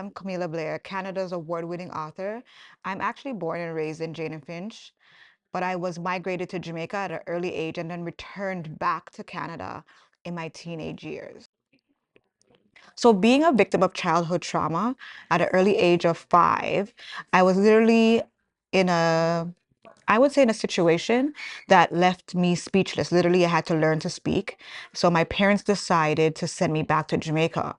I'm Camila Blair, Canada's award-winning author. I'm actually born and raised in Jane and Finch, but I was migrated to Jamaica at an early age and then returned back to Canada in my teenage years. So being a victim of childhood trauma at an early age of 5, I was literally in I would say in a situation that left me speechless. Literally, I had to learn to speak. So my parents decided to send me back to Jamaica.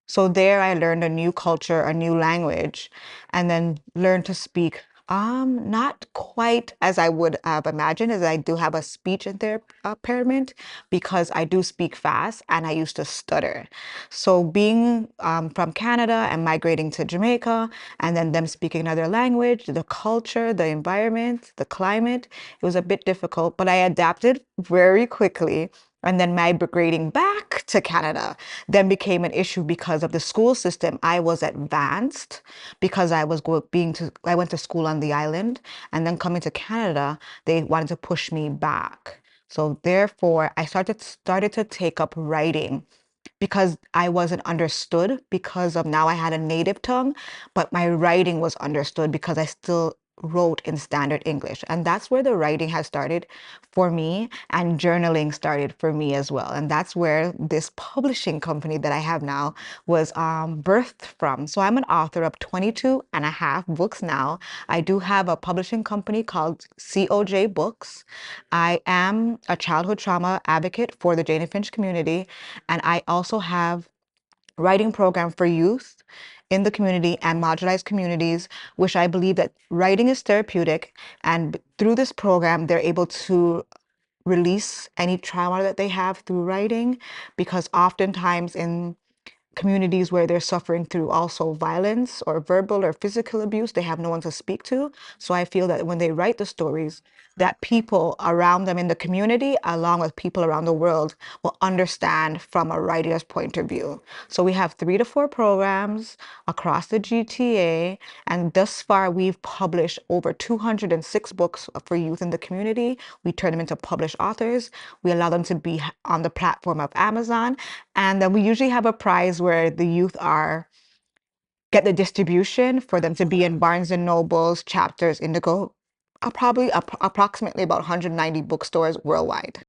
So there I learned a new culture, a new language, and then learned to speak. Not quite as I would have imagined, as I do have a speech impairment because I do speak fast and I used to stutter. So being from Canada and migrating to Jamaica, and then them speaking another language, the culture, the environment, the climate, it was a bit difficult, but I adapted very quickly. And then migrating back to Canada then became an issue because of the school system. I was advanced because I went to school on the island, and then coming to Canada, they wanted to push me back. So therefore, I started to take up writing because I wasn't understood because of now I had a native tongue, but my writing was understood because I still wrote in standard English. And that's where the writing has started for me, and journaling started for me as well. And that's where this publishing company that I have now was birthed from. So I'm an author of 22 and a half books now. I do have a publishing company called COJ Books. I am a childhood trauma advocate for the Jane and Finch community, and I also have writing program for youth in the community and marginalized communities, which I believe that writing is therapeutic. And through this program, they're able to release any trauma that they have through writing, because oftentimes in communities where they're suffering through also violence or verbal or physical abuse, they have no one to speak to. So I feel that when they write the stories, that people around them in the community, along with people around the world, will understand from a writer's point of view. So we have 3 to 4 programs across the GTA, and thus far we've published over 206 books for youth in the community. We turn them into published authors. We allow them to be on the platform of Amazon, and then we usually have a prize where the youth are get the distribution for them to be in Barnes and Nobles, Chapters, Indigo, probably approximately about 190 bookstores worldwide.